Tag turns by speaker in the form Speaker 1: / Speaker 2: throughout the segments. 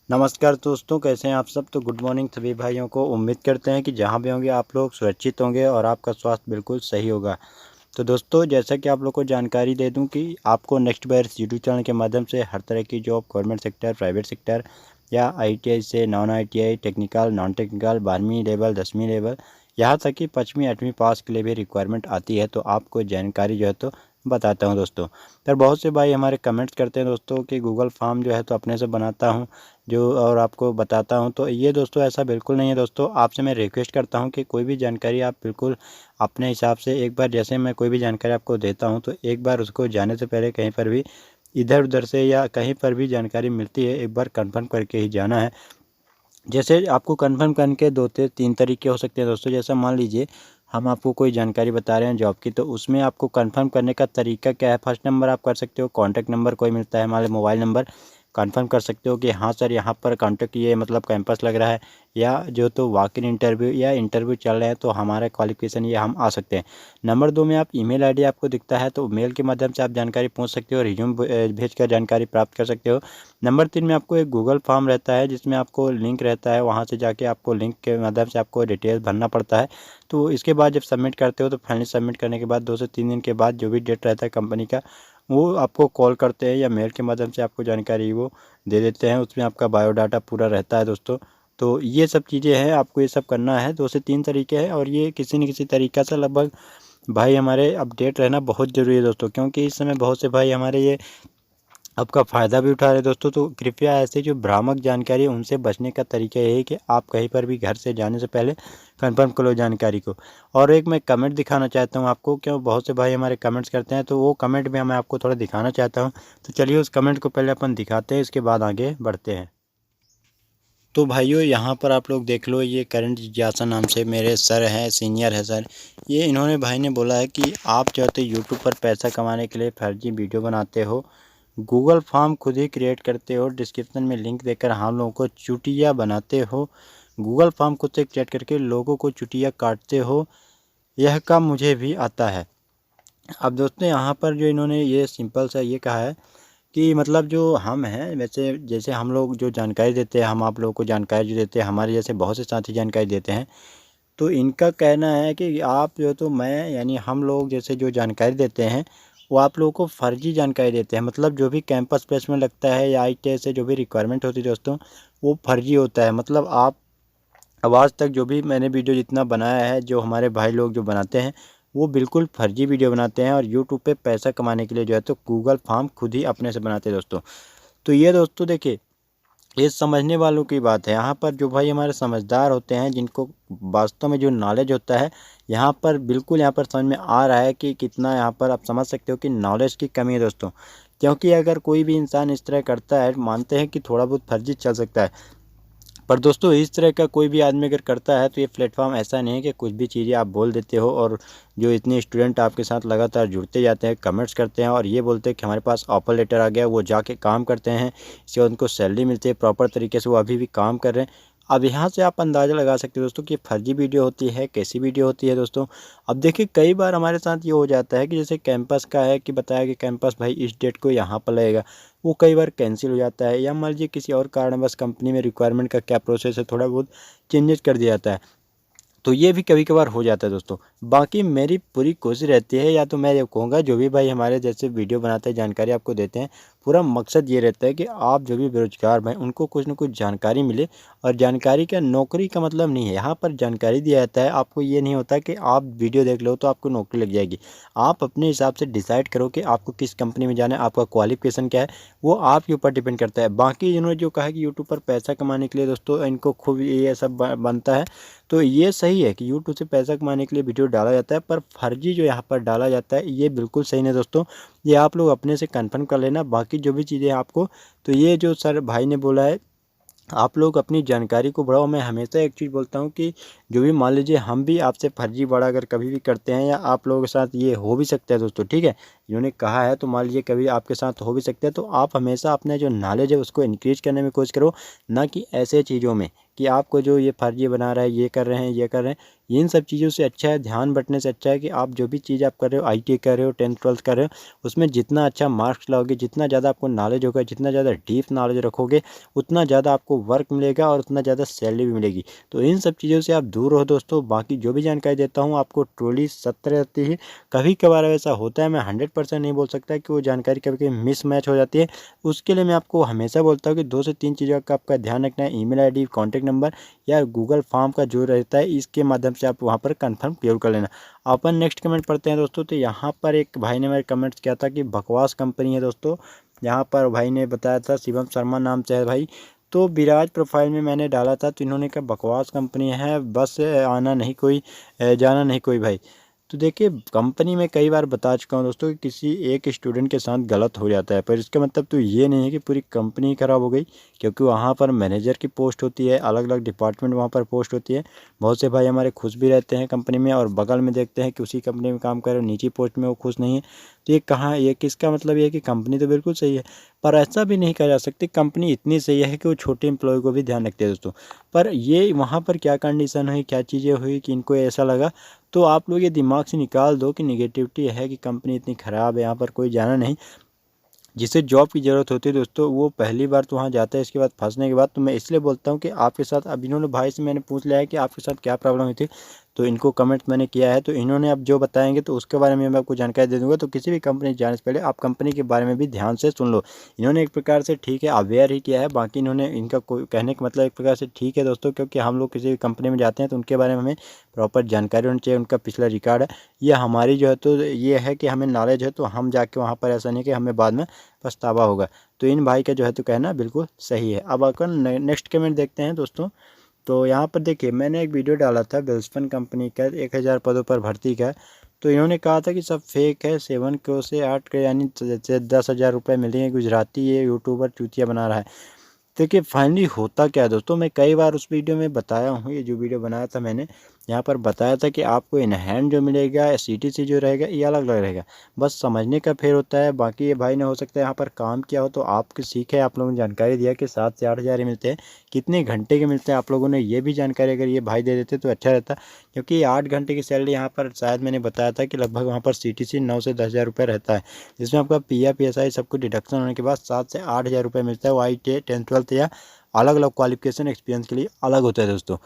Speaker 1: नमस्कार दोस्तों, कैसे हैं आप सब। तो गुड मॉर्निंग सभी भाइयों को। उम्मीद करते हैं कि जहां भी होंगे आप लोग सुरक्षित होंगे और आपका स्वास्थ्य बिल्कुल सही होगा। तो दोस्तों, जैसा कि आप लोग को जानकारी दे दूं कि आपको नेक्स्ट बैच यूट्यूब चैनल के माध्यम से हर तरह की job government sector, private sector या आईटीआई से non ITI, technical, non technical, 12वीं लेवल, 10वीं लेवल, यहाँ तक कि 5वीं 8वीं पास के लिए भी रिक्वायरमेंट आती है। तो आपको जानकारी जो है तो बताता हूँ दोस्तों। पर बहुत से भाई हमारे कमेंट्स करते हैं दोस्तों कि गूगल फॉर्म जो है तो अपने से बनाता हूँ जो और आपको बताता हूं। तो ये दोस्तों ऐसा बिल्कुल नहीं है दोस्तों। आपसे मैं रिक्वेस्ट करता हूं कि कोई भी जानकारी आप बिल्कुल अपने हिसाब से एक बार, जैसे मैं कोई भी जानकारी आपको देता हूं तो एक बार उसको जाने से पहले कहीं पर भी इधर उधर से या कहीं पर भी जानकारी मिलती है एक बार कंफर्म करके ही जाना है। जैसे आपको कंफर्म करने के दो से तीन तरीके हो सकते हैं दोस्तों। जैसा मान लीजिए हम आपको कोई जानकारी बता रहे हैं जॉब की, तो उसमें आपको कंफर्म करने का तरीका क्या है। फर्स्ट नंबर आप कर सकते हो, कॉन्टैक्ट नंबर कोई मिलता है हमारे मोबाइल नंबर, कंफर्म कर सकते हो कि हाँ सर यहाँ पर कॉन्टैक्ट ये मतलब कैंपस लग रहा है, या जो तो वॉक इन इंटरव्यू या इंटरव्यू चल रहे हैं तो हमारा क्वालिफिकेशन ये हम आ सकते हैं। नंबर 2 में आप ईमेल आईडी आपको दिखता है तो मेल के माध्यम से आप जानकारी पूछ सकते हो, रिज्यूम भेज कर जानकारी प्राप्त कर सकते हो। नंबर 3 में आपको एक गूगल फॉर्म रहता है जिसमें आपको लिंक रहता है, वहाँ से जाके आपको लिंक के माध्यम से आपको डिटेल्स भरना पड़ता है। तो इसके बाद जब सबमिट करते हो तो फाइनली सबमिट करने के बाद 2 से 3 दिन के बाद जो भी डेट रहता है कंपनी का, वो आपको कॉल करते हैं या मेल के माध्यम से आपको जानकारी वो दे देते हैं। उसमें आपका बायोडाटा पूरा रहता है दोस्तों। तो ये सब चीज़ें हैं, आपको ये सब करना है। 2 से 3 तरीके हैं और ये किसी न किसी तरीक़ा से लगभग भाई हमारे अपडेट रहना बहुत ज़रूरी है दोस्तों, क्योंकि इस समय बहुत से भाई हमारे ये आपका फ़ायदा भी उठा रहे हैं दोस्तों। तो कृपया ऐसे जो भ्रामक जानकारी है उनसे बचने का तरीका यही है कि आप कहीं पर भी घर से जाने से पहले कंफर्म कर लो जानकारी को। और एक मैं कमेंट दिखाना चाहता हूँ आपको, क्यों बहुत से भाई हमारे कमेंट्स करते हैं, तो वो कमेंट भी मैं आपको थोड़ा दिखाना चाहता हूँ। तो चलिए उस कमेंट को पहले अपन दिखाते हैं, इसके बाद आगे बढ़ते हैं। तो भाइयों, यहाँ पर आप लोग देख लो, ये करण जिज्ञासा नाम से मेरे सर हैं, सीनियर है सर। ये इन्होंने भाई ने बोला है कि आप जो है यूट्यूब पर पैसा कमाने के लिए फर्जी वीडियो बनाते हो, गूगल फॉर्म खुद ही क्रिएट करते हो, डिस्क्रिप्शन में लिंक देकर हम लोगों को चुटिया बनाते हो, गूगल फॉर्म खुद से क्रिएट करके लोगों को चुटिया काटते हो, यह काम मुझे भी आता है। अब दोस्तों यहाँ पर जो इन्होंने ये सिंपल सा ये कहा है कि मतलब जो हम हैं, वैसे जैसे हम लोग जो जानकारी देते हैं, हम आप लोगों को जानकारी जो देते हैं, हमारे जैसे बहुत से साथी जानकारी देते हैं। तो इनका कहना है कि आप जो तो मैं यानी हम लोग जैसे जो जानकारी देते हैं वो आप लोगों को फर्जी जानकारी देते हैं। मतलब जो भी कैंपस प्लेसमेंट लगता है या आईटीआई से जो भी रिक्वायरमेंट होती है दोस्तों, वो फर्जी होता है। मतलब आप अब आज तक जो भी मैंने वीडियो जितना बनाया है, जो हमारे भाई लोग जो बनाते हैं वो बिल्कुल फर्जी वीडियो बनाते हैं और यूट्यूब पे पैसा कमाने के लिए जो है तो गूगल फॉर्म खुद ही अपने से बनाते हैं दोस्तों। तो ये दोस्तों देखिए, ये समझने वालों की बात है। यहाँ पर जो भाई हमारे समझदार होते हैं, जिनको वास्तव में जो नॉलेज होता है, यहाँ पर बिल्कुल यहाँ पर समझ में आ रहा है कि कितना यहाँ पर आप समझ सकते हो कि नॉलेज की कमी है दोस्तों। क्योंकि अगर कोई भी इंसान इस तरह करता है, मानते हैं कि थोड़ा बहुत फर्जी चल सकता है, पर दोस्तों इस तरह का कोई भी आदमी अगर करता है तो ये प्लेटफॉर्म ऐसा नहीं है कि कुछ भी चीज़ें आप बोल देते हो और जो इतने स्टूडेंट आपके साथ लगातार जुड़ते जाते हैं, कमेंट्स करते हैं और ये बोलते हैं कि हमारे पास ऑफर लेटर आ गया, वो जाके काम करते हैं, इससे उनको सैलरी मिलती है प्रॉपर तरीके से, वो अभी भी काम कर रहे हैं। अब यहाँ से आप अंदाज़ा लगा सकते हो दोस्तों कि फर्जी वीडियो होती है, कैसी वीडियो होती है दोस्तों। अब देखिए, कई बार हमारे साथ ये हो जाता है कि जैसे कैंपस का है कि बताया कि कैंपस भाई इस डेट को यहाँ पर लगेगा, वो कई बार कैंसिल हो जाता है, या मान लीजिए किसी और कारणवश कंपनी में रिक्वायरमेंट का क्या प्रोसेस है, थोड़ा बहुत चेंजेस कर दिया जाता है। तो ये भी कभी कभार हो जाता है दोस्तों। बाकी मेरी पूरी कोशिश रहती है, या तो मैं ये कहूँगा जो भी भाई हमारे जैसे वीडियो बनाते हैं, जानकारी आपको देते हैं, पूरा मकसद ये रहता है कि आप जो भी बेरोजगार भाई उनको कुछ ना कुछ जानकारी मिले। और जानकारी का नौकरी का मतलब नहीं है, यहाँ पर जानकारी दिया जाता है आपको। ये नहीं होता कि आप वीडियो देख लो तो आपको नौकरी लग जाएगी। आप अपने हिसाब से डिसाइड करो कि आपको किस कंपनी में जाना है, आपका क्वालिफिकेशन क्या है, वो आपके ऊपर डिपेंड करता है। बाकी इन्होंने जो कहा कि यूट्यूब पर पैसा कमाने के लिए दोस्तों इनको खूब ये सब बनता है, तो ये सही है कि यूट्यूब से पैसा कमाने के लिए वीडियो डाला जाता है, पर फर्जी जो यहाँ पर डाला जाता है ये बिल्कुल सही नहीं दोस्तों। ये आप लोग अपने से कंफर्म कर लेना। बाकी जो भी चीज़ें आपको, तो ये जो सर भाई ने बोला है, आप लोग अपनी जानकारी को बढ़ाओ। मैं हमेशा एक चीज़ बोलता हूँ कि जो भी मान लीजिए हम भी आपसे फर्जी बड़ा अगर कभी भी करते हैं, या आप लोगों के साथ ये हो भी सकता है दोस्तों, ठीक है, इन्होंने कहा है, तो मान लीजिए कभी आपके साथ हो भी सकता है। तो आप हमेशा अपने जो नॉलेज है उसको इंक्रीज करने में कोशिश करो, ना कि ऐसे चीज़ों में कि आपको जो ये फर्जी बना रहा है, ये कर रहे हैं, ये कर रहे हैं। इन सब चीज़ों से अच्छा है, ध्यान बँटने से अच्छा है कि आप जो भी चीज़ आप कर रहे हो, आईटी कर रहे हो, 10th-12th कर रहे हो, उसमें जितना अच्छा मार्क्स लाओगे, जितना ज़्यादा आपको नॉलेज होगा, जितना ज़्यादा डीप नॉलेज रखोगे, उतना ज़्यादा आपको वर्क मिलेगा और उतना ज़्यादा सैलरी भी मिलेगी। तो इन सब चीज़ों से आप दूर रहो दोस्तों। बाकी जो भी जानकारी देता हूँ आपको ट्रूली सत्य रहती है। कभी कभार ऐसा होता है, मैं 100% नहीं बोल सकता कि वो जानकारी कभी कभी मिसमैच हो जाती है। उसके लिए मैं आपको हमेशा बोलता हूँ कि 2 से 3 चीज़ों का आपका ध्यान रखना है। ईमेल आईडी, कॉन्टैक्ट नंबर या गूगल फॉर्म का जो रहता है, इसके माध्यम से आप वहाँ पर कन्फर्म क्लियर कर लेना। अपन नेक्स्ट कमेंट पढ़ते हैं दोस्तों। तो यहाँ पर एक भाई ने मेरे कमेंट्स किया था कि बकवास कंपनी है दोस्तों। यहाँ पर भाई ने बताया था, शिवम शर्मा नाम से है भाई। तो विराज प्रोफाइल में मैंने डाला था, तो इन्होंने कहा बकवास कंपनी है, बस आना नहीं कोई, जाना नहीं कोई भाई। तो देखिए, कंपनी में कई बार बता चुका हूँ दोस्तों कि किसी एक स्टूडेंट के साथ गलत हो जाता है, पर इसका मतलब तो ये नहीं है कि पूरी कंपनी खराब हो गई। क्योंकि वहाँ पर मैनेजर की पोस्ट होती है, अलग अलग डिपार्टमेंट वहाँ पर पोस्ट होती है। बहुत से भाई हमारे खुश भी रहते हैं कंपनी में, और बगल में देखते हैं कि उसी कंपनी में काम कर रहे हो, नीची पोस्ट में वो खुश नहीं है। तो ये कहाँ, ये किसका मतलब ये है कि कंपनी तो बिल्कुल सही है। पर ऐसा भी नहीं कहा जा सकती कंपनी इतनी सही है कि वो छोटे एम्प्लॉय को भी ध्यान रखते हैं दोस्तों। पर ये वहाँ पर क्या कंडीशन हुई, क्या चीज़ें हुई कि इनको ऐसा लगा। तो आप लोग ये दिमाग से निकाल दो कि निगेटिविटी है कि कंपनी इतनी ख़राब है, यहाँ पर कोई जाना नहीं। जिसे जॉब की ज़रूरत होती है दोस्तों, वो पहली बार तो वहाँ जाता है, इसके बाद फंसने के बाद। तो मैं इसलिए बोलता हूँ कि आपके साथ, अब इन्होंने भाई से मैंने पूछ लिया है कि आपके साथ क्या प्रॉब्लम हुई थी। तो इनको कमेंट मैंने किया है, तो इन्होंने अब जो बताएंगे तो उसके बारे में मैं आपको जानकारी दे दूंगा। तो किसी भी कंपनी जाने से पहले आप कंपनी के बारे में भी ध्यान से सुन लो। इन्होंने एक प्रकार से ठीक है अवेयर ही किया है, बाकी इन्होंने, इनका कोई कहने का मतलब एक प्रकार से ठीक है दोस्तों। क्योंकि हम लोग किसी भी कंपनी में जाते हैं तो उनके बारे में हमें प्रॉपर जानकारी होनी चाहिए, उनका पिछला रिकॉर्ड है। ये हमारी जो है, तो ये है कि हमें नॉलेज है, तो हम जाके वहाँ पर ऐसा नहीं कि हमें बाद में पछतावा होगा। तो इन भाई का जो है तो कहना बिल्कुल सही है। अब अपन नेक्स्ट कमेंट देखते हैं दोस्तों। तो यहाँ पर देखिए, मैंने एक वीडियो डाला था वेल्सपन कंपनी का 1000 पदों पर भर्ती का। तो इन्होंने कहा था कि सब फेक है, 7 करोड़ से 8 करोड़ यानी 10,000 रुपये मिलेंगे। गुजराती ये यूट्यूबर चूतिया बना रहा है। देखिए फाइनली होता क्या है दोस्तों, मैं कई बार उस वीडियो में बताया हूँ, ये जो वीडियो बनाया था मैंने, यहाँ पर बताया था कि आपको इन हैंड जो मिलेगा, सीटीसी जो रहेगा, ये अलग अलग रहेगा। बस समझने का फेर होता है। बाकी ये भाई ने हो सकता है यहाँ पर काम किया हो, तो आपके सीखे, आप लोगों ने जानकारी दिया कि 7 से 8 हज़ार ही मिलते हैं। कितने घंटे के मिलते हैं आप लोगों ने ये भी जानकारी अगर ये भाई दे देते तो अच्छा रहता। क्योंकि 8 घंटे की सैलरी यहाँ पर शायद मैंने बताया था कि लगभग वहाँ पर सीटीसी 9 से 10 हज़ार रुपये रहता है। जिसमें आपका पीएफ पीएसआई सब कुछ डिडक्शन होने के बाद 7 से 8 हज़ार रुपये मिलता है। वो ITA 10th-12th या अलग अलग क्वालिफिकेशन एक्सपीरियंस के लिए अलग होता है दोस्तों।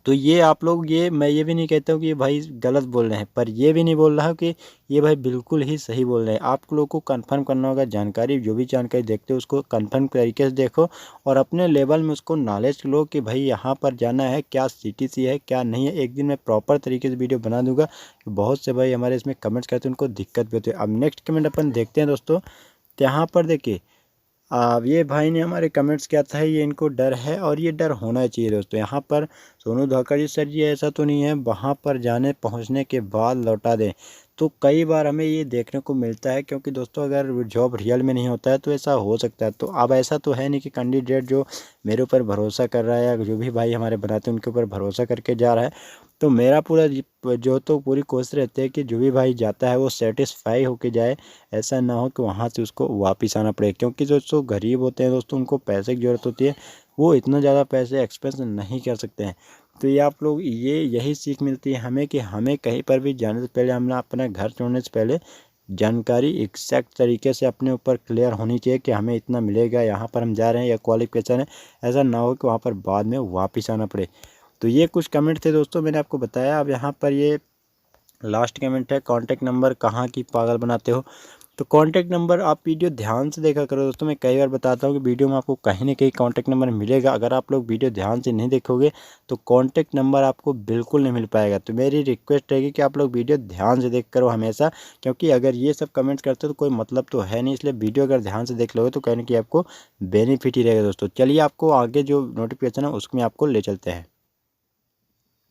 Speaker 1: तो ये आप लोग, ये मैं ये भी नहीं कहता हूँ कि ये भाई गलत बोल रहे हैं, पर ये भी नहीं बोल रहा हूँ कि ये भाई बिल्कुल ही सही बोल रहे हैं। आप लोग को कंफर्म करना होगा जानकारी, जो भी जानकारी देखते हो उसको कंफर्म तरीके से देखो, और अपने लेवल में उसको नॉलेज लो कि भाई यहाँ पर जाना है, क्या सीटीसी है क्या नहीं है। एक दिन मैं प्रॉपर तरीके से वीडियो बना दूंगा। बहुत से भाई हमारे इसमें कमेंट्स करते हैं, उनको दिक्कत भी होती है। अब नेक्स्ट कमेंट अपन देखते हैं दोस्तों। तो यहाँ पर देखिए, अब ये भाई ने हमारे कमेंट्स किया था, ये इनको डर है और ये डर होना चाहिए दोस्तों। यहाँ पर सोनू धाकड़ जी, सर जी ऐसा तो नहीं है वहाँ पर जाने पहुँचने के बाद लौटा दें। तो कई बार हमें ये देखने को मिलता है, क्योंकि दोस्तों अगर जॉब रियल में नहीं होता है तो ऐसा हो सकता है। तो अब ऐसा तो है नहीं कि कैंडिडेट जो मेरे ऊपर भरोसा कर रहा है, या जो भी भाई हमारे बनाते हैं उनके ऊपर भरोसा करके जा रहा है। तो मेरा पूरा जो तो पूरी कोशिश रहती है कि जो भी भाई जाता है वो सेटिस्फाई होके जाए। ऐसा ना हो कि वहाँ से उसको वापस आना पड़े। क्योंकि दोस्तों गरीब होते हैं दोस्तों, उनको पैसे की ज़रूरत होती है, वो इतना ज़्यादा पैसे एक्सपेंस नहीं कर सकते हैं। तो ये आप लोग, ये यही सीख मिलती है हमें कि हमें कहीं पर भी जाने से पहले, हम अपना घर छोड़ने से पहले जानकारी एग्जैक्ट तरीके से अपने ऊपर क्लियर होनी चाहिए कि हमें इतना मिलेगा, यहाँ पर हम जा रहे हैं, या क्वालिफिकेशन है। ऐसा ना हो कि वहाँ पर बाद में वापस आना पड़े। तो ये कुछ कमेंट थे दोस्तों, मैंने आपको बताया। अब यहाँ पर ये लास्ट कमेंट है, कॉन्टैक्ट नंबर कहाँ की पागल बनाते हो। तो कॉन्टैक्ट नंबर आप वीडियो ध्यान से देखा करो दोस्तों। मैं कई बार बताता हूँ कि वीडियो में आपको कहीं ना कहीं कॉन्टैक्ट नंबर मिलेगा। अगर आप लोग वीडियो ध्यान से नहीं देखोगे तो कॉन्टैक्ट नंबर आपको बिल्कुल नहीं मिल पाएगा। तो मेरी रिक्वेस्ट रहेगी कि आप लोग वीडियो ध्यान से देख करो हमेशा। क्योंकि अगर ये सब कमेंट्स करते हो तो कोई मतलब तो है नहीं, इसलिए वीडियो अगर ध्यान से देख लोगे तो कहने की आपको बेनिफिट ही रहेगा दोस्तों। चलिए, आपको आगे जो नोटिफिकेशन है उसमें आपको ले चलते हैं।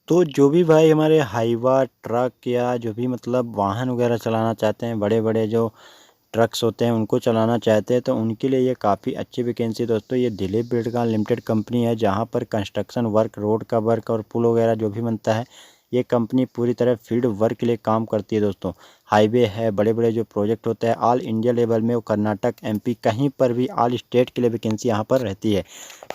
Speaker 1: तो जो भी भाई हमारे हाईवा ट्रक या जो भी मतलब वाहन वगैरह चलाना चाहते हैं, बड़े बड़े जो ट्रक्स होते हैं उनको चलाना चाहते हैं, तो उनके लिए ये काफ़ी अच्छी वैकेंसी दोस्तों। ये दिलीप बिल्डकॉन लिमिटेड कंपनी है, जहाँ पर कंस्ट्रक्शन वर्क, रोड का वर्क और पुल वगैरह जो भी बनता है, ये कंपनी पूरी तरह फील्ड वर्क के लिए काम करती है दोस्तों। हाईवे है, बड़े बड़े जो प्रोजेक्ट होते हैं ऑल इंडिया लेवल में, वो कर्नाटक, एमपी, कहीं पर भी ऑल स्टेट के लिए वैकेंसी यहाँ पर रहती है।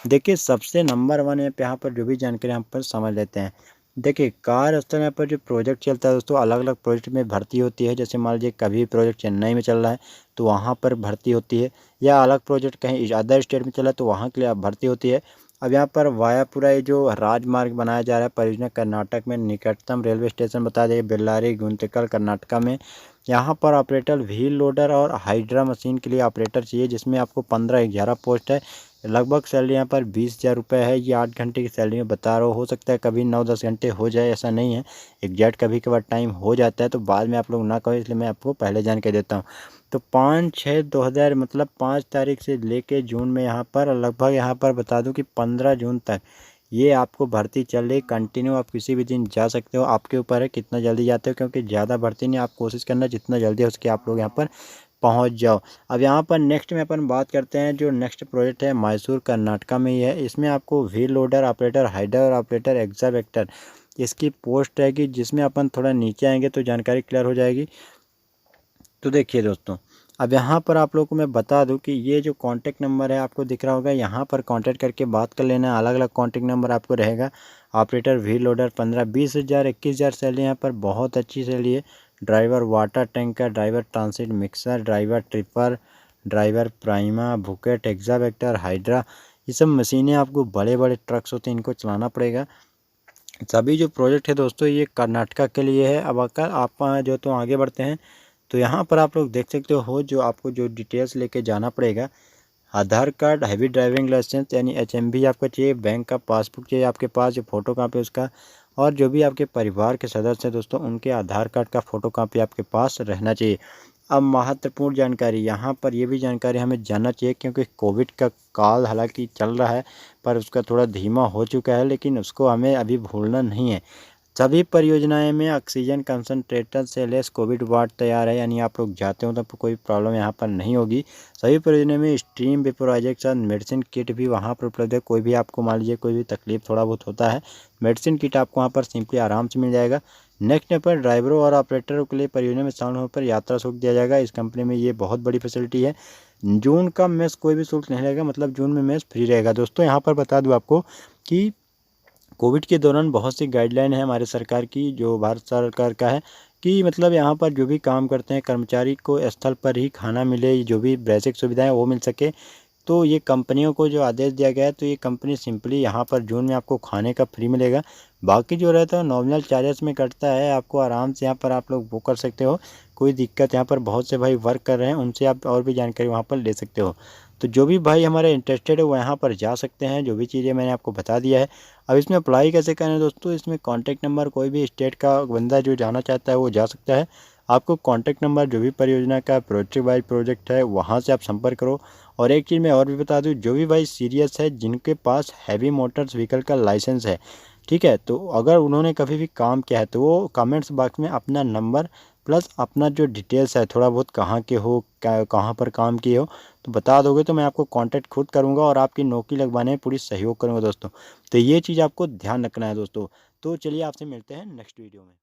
Speaker 1: देखिए सबसे नंबर 1 है यहाँ पर जो भी जानकारी हम पर समझ लेते हैं। देखिए कार्यस्थल यहाँ पर जो प्रोजेक्ट चलता है दोस्तों, अलग अलग प्रोजेक्ट में भर्ती होती है। जैसे मान लीजिए कभी प्रोजेक्ट चेन्नई में चल रहा है तो वहाँ पर भर्ती होती है, या अलग प्रोजेक्ट कहीं अदर स्टेट में चला है तो वहाँ के लिए भर्ती होती है। अब यहाँ पर वायापुरा ये जो राजमार्ग बनाया जा रहा है परियोजना, कर्नाटक में निकटतम रेलवे स्टेशन बता दें बेल्लारी गुंतकल कर्नाटका में। यहाँ पर ऑपरेटर व्हील लोडर और हाइड्रा मशीन के लिए ऑपरेटर चाहिए, जिसमें आपको 15-11 पोस्ट है। लगभग सैलरी यहाँ पर 20,000 रुपये है। ये 8 घंटे की सैलरी में बता रहा हो सकता है कभी 9-10 घंटे हो जाए, ऐसा नहीं है एग्जैक्ट, कभी कभार टाइम हो जाता है तो बाद में आप लोग ना कहो, इसलिए मैं आपको पहले जान के देता हूँ। तो 5/6/2000 मतलब 5 तारीख से लेके जून में यहाँ पर लगभग यहाँ पर बता दूँ कि 15 जून तक ये आपको भर्ती चल रही कंटिन्यू। आप किसी भी दिन जा सकते हो, आपके ऊपर है कितना जल्दी जाते हो, क्योंकि ज़्यादा भर्ती नहीं, आप कोशिश करना जितना जल्दी हो सके आप लोग यहाँ पर पहुंच जाओ। अब यहाँ पर नेक्स्ट में अपन बात करते हैं, जो नेक्स्ट प्रोजेक्ट है मैसूर कर्नाटका में ही है। इसमें आपको व्हील लोडर ऑपरेटर, हाइडर ऑपरेटर, एक्जावेक्टर इसकी पोस्ट रहेगी, जिसमें अपन थोड़ा नीचे आएंगे तो जानकारी क्लियर हो जाएगी। तो देखिए दोस्तों, अब यहाँ पर आप लोगों को मैं बता दूं कि ये जो कॉन्टैक्ट नंबर है आपको दिख रहा होगा, यहाँ पर कॉन्टैक्ट करके बात कर लेना। अलग अलग कॉन्टैक्ट नंबर आपको रहेगा। ऑपरेटर व्हील लोडर 15-20,000 21,000 सैलरी यहाँ पर बहुत अच्छी सैलरी है। Driver water tanker, driver transit mixer, driver tipper, driver Prima, bucket, excavator, hydra, ये सब मशीनें आपको बड़े बड़े ट्रक्स होते हैं इनको चलाना पड़ेगा। सभी जो प्रोजेक्ट है दोस्तों ये कर्नाटका के लिए है। अब अगर आप जो तो आगे बढ़ते हैं तो यहाँ पर आप लोग देख सकते हो जो आपको जो डिटेल्स लेके जाना पड़ेगा। आधार कार्ड, हैवी ड्राइविंग लाइसेंस यानी HMV आपका चाहिए, बैंक का पासबुक चाहिए आपके पास, जो फोटो कापी उसका, और जो भी आपके परिवार के सदस्य हैं दोस्तों उनके आधार कार्ड का फोटो कापी आपके पास रहना चाहिए। अब महत्वपूर्ण जानकारी, यहाँ पर ये भी जानकारी हमें जानना चाहिए क्योंकि कोविड का काल हालांकि चल रहा है पर उसका थोड़ा धीमा हो चुका है, लेकिन उसको हमें अभी भूलना नहीं है। सभी परियोजनाएं में ऑक्सीजन कंसंट्रेटर से लेस कोविड वार्ड तैयार है, यानी आप लोग जाते हो तो आपको कोई प्रॉब्लम यहाँ पर नहीं होगी। सभी परियोजनाओं में स्ट्रीम वेपोराइजर के साथ मेडिसिन किट भी वहाँ पर उपलब्ध है। कोई भी आपको मान लीजिए कोई भी तकलीफ थोड़ा बहुत होता है, मेडिसिन किट आपको वहाँ पर सिंपली आराम से मिल जाएगा। नेक्स्ट यहाँ पर ड्राइवरों और ऑपरेटरों के लिए परियोजना में शामिल होने पर यात्रा शुल्क दिया जाएगा। इस कंपनी में ये बहुत बड़ी फैसिलिटी है। जून का मेस कोई भी शुल्क नहीं रहेगा, मतलब जून में मेस फ्री रहेगा। दोस्तों यहाँ पर बता दूँ आपको कि कोविड के दौरान बहुत सी गाइडलाइन है हमारे सरकार की, जो भारत सरकार का है, कि मतलब यहाँ पर जो भी काम करते हैं कर्मचारी को स्थल पर ही खाना मिले, जो भी बेसिक सुविधाएं वो मिल सके। तो ये कंपनियों को जो आदेश दिया गया है, तो ये कंपनी सिंपली यहाँ पर जून में आपको खाने का फ्री मिलेगा। बाकी जो रहता है नॉमिनल चार्जेस में कटता है, आपको आराम से यहाँ पर आप लोग बुक कर सकते हो, कोई दिक्कत। यहाँ पर बहुत से भाई वर्क कर रहे हैं, उनसे आप और भी जानकारी वहाँ पर ले सकते हो। तो जो भी भाई हमारे इंटरेस्टेड है वो यहाँ पर जा सकते हैं, जो भी चीज़ें मैंने आपको बता दिया है। अब इसमें अप्लाई कैसे करें दोस्तों, इसमें कॉन्टैक्ट नंबर कोई भी स्टेट का बंदा जो जाना चाहता है वो जा सकता है। आपको कॉन्टैक्ट नंबर जो भी परियोजना का प्रोजेक्ट बाई प्रोजेक्ट है वहाँ से आप संपर्क करो। और एक चीज़ मैं और भी बता दूँ, जो भी भाई सीरियस है जिनके पास हैवी मोटर्स व्हीकल का लाइसेंस है, ठीक है, तो अगर उन्होंने कभी भी काम किया है तो वो कमेंट्स बॉक्स में अपना नंबर प्लस अपना जो डिटेल्स है थोड़ा बहुत कहाँ के हो, कहाँ पर काम किए हो, तो बता दोगे तो मैं आपको कांटेक्ट खुद करूँगा और आपकी नौकरी लगवाने में पूरी सहयोग करूँगा दोस्तों। तो ये चीज़ आपको ध्यान रखना है दोस्तों। तो चलिए आपसे मिलते हैं नेक्स्ट वीडियो में।